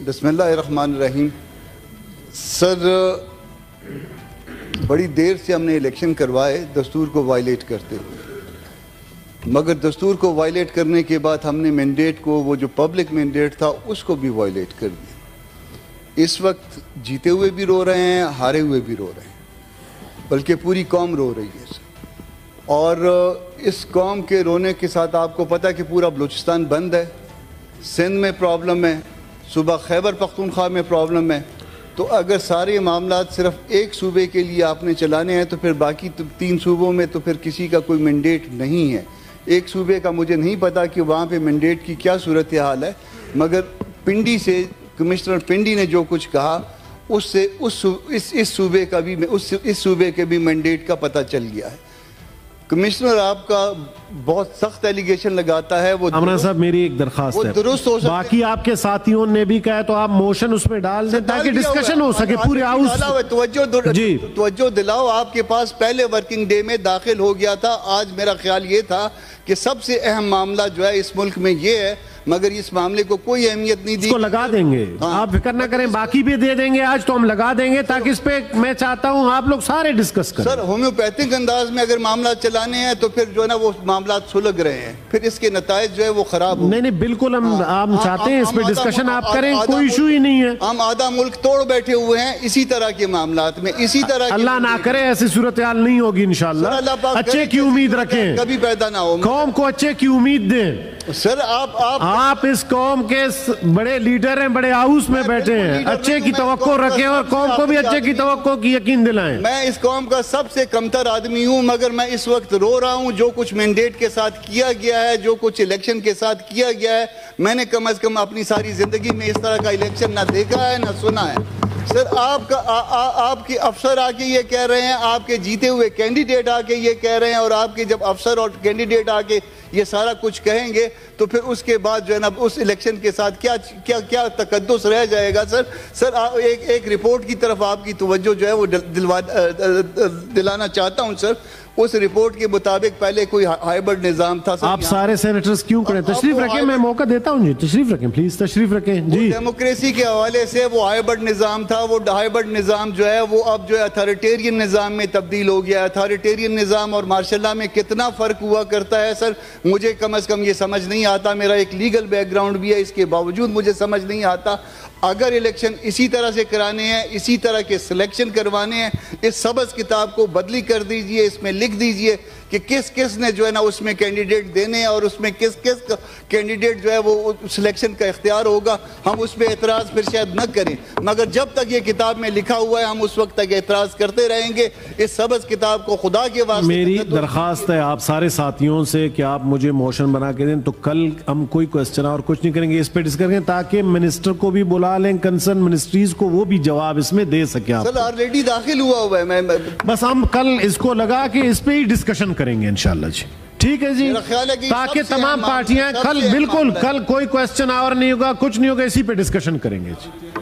बिस्मिल्लाहिर्रहमानिर्रहीम। सर, बड़ी देर से हमने इलेक्शन करवाए दस्तूर को वायलेट करते हुए, मगर दस्तूर को वायलेट करने के बाद हमने मैंडेट को, वो जो पब्लिक मैंडेट था, उसको भी वायलेट कर दिया। इस वक्त जीते हुए भी रो रहे हैं, हारे हुए भी रो रहे हैं, बल्कि पूरी कौम रो रही है सर। और इस कौम के रोने के साथ आपको पता है कि पूरा बलूचिस्तान बंद है, सिंध में प्रॉब्लम है, सुबह खैबर पख्तूनख्वा में प्रॉब्लम है। तो अगर सारे मामला सिर्फ एक सूबे के लिए आपने चलाने हैं तो फिर बाकी 3 सूबों में तो फिर किसी का कोई मैंडेट नहीं है। एक सूबे का मुझे नहीं पता कि वहाँ पे मैंडेट की क्या सूरत हाल है, मगर पिंडी से कमिश्नर पिंडी ने जो कुछ कहा उससे इस सूबे का भी इस सूबे के भी मैंडेट का पता चल गया है। कमिश्नर आपका बहुत सख्त एलिगेशन लगाता है। वो अमरा साहब, मेरी एक दरखास्त है, दुरुस्त हो सकता है। बाकी आपके साथियों ने भी कहा तो आप मोशन उसमें डाल दें ताकि डिस्कशन हो सके पूरे हाउस। तवज्जो दिलाओ, आपके पास पहले वर्किंग डे में दाखिल हो गया था। आज मेरा ख्याल ये था कि सबसे अहम मामला जो है इस मुल्क में ये है, मगर इस मामले को कोई अहमियत नहीं दी। इसको लगा देंगे, आप फिक्र ना करें, बाकी भी दे देंगे आज तो हम लगा देंगे, ताकि इस पे मैं चाहता हूं आप लोग सारे डिस्कस करें। सर, होम्योपैथिक अंदाज में अगर मामला चलाने हैं तो फिर जो है ना वो मामला सुलग रहे हैं, फिर इसके नतायज जो है वो खराब हो। नहीं, बिल्कुल हम चाहते हैं इस पे डिस्कशन आप करें, कोई इशू ही नहीं है। हम आधा मुल्क तोड़ बैठे हुए हैं इसी तरह के मामला में, इसी तरह। अल्लाह ना करे ऐसी सूरत हाल नहीं होगी इंशाल्लाह। अच्छे की उम्मीद रखें, कभी पैदा ना हो। कौम को अच्छे की उम्मीद दें। सर, आप इस कौम के बड़े लीडर हैं, बड़े हाउस में बैठे हैं, अच्छे की तवक्को रखें और कौम को भी अच्छे की तवक्को की यकीन दिलाएं। मैं इस कौम का सबसे कमतर आदमी हूं, मगर मैं इस वक्त रो रहा हूं। जो कुछ मैंडेट के साथ किया गया है, जो कुछ इलेक्शन के साथ किया गया है, मैंने कम से कम अपनी सारी जिंदगी में इस तरह का इलेक्शन ना देखा है ना सुना है। सर, आपके अफसर आके ये कह रहे हैं, आपके जीते हुए कैंडिडेट आके ये कह रहे हैं, और आपके जब अफसर और कैंडिडेट आके ये सारा कुछ कहेंगे तो फिर उसके बाद जो है ना उस इलेक्शन के साथ क्या क्या क्या तकद्दुस रह जाएगा। सर, एक रिपोर्ट की तरफ आपकी तवज्जो जो है वो दिलाना चाहता हूं सर। उस रिपोर्ट के मुताबिक पहले कोई हाइब्रिड निजाम था। आप सारे सेनेटर्स क्यों करें? तशरीफ रखें, मैं मौका देता हूं जी, तशरीफ रखें, प्लीज तशरीफ रखें जी। डेमोक्रेसी के हवाले से वो हाइब्रिड निजाम था, वो हाइब्रिड निजाम जो है वो अब जो है अथॉरिटेरियन निजाम में तब्दील हो गया। अथॉरिटेरियन निजाम और मार्शल में कितना फर्क हुआ करता है सर, मुझे कम से कम ये समझ नहीं आता। मेरा एक लीगल बैकग्राउंड भी है, इसके बावजूद मुझे समझ नहीं आता। अगर इलेक्शन इसी तरह से कराने हैं, इसी तरह के सिलेक्शन करवाने हैं, इस सबज किताब को बदली कर दीजिए, इसमें लिख दीजिए कि किस किस ने जो है ना उसमें कैंडिडेट देने हैं और उसमें किस किस कैंडिडेट जो है वो सिलेक्शन का इख्तियार होगा। हम उस पर एतराज़ फिर शायद न करें, मगर जब तक ये किताब में लिखा हुआ है हम उस वक्त तक एतराज़ करते रहेंगे। इस सबज किताब को खुदा के वास्ते मेरी दरख्वास्त है आप सारे साथियों से कि आप मुझे मोशन बना के दें, तो कल हम कोई क्वेश्चन और कुछ नहीं करेंगे, इस पर डिस्कस करेंगे ताकि मिनिस्टर को भी बुला लें, कंसर्न मिनिस्ट्रीज को, वो भी जवाब इसमें दे सके। सर, ऑलरेडी दाखिल हुआ है। मैं बस हम कल इसको लगा के इस पे ही डिस्कशन करेंगे इंशाल्लाह जी। ठीक है जी, ताकि तमाम पार्टियां कल, बिल्कुल कल कोई क्वेश्चन और नहीं होगा, कुछ नहीं होगा, इसी पे डिस्कशन करेंगे जी।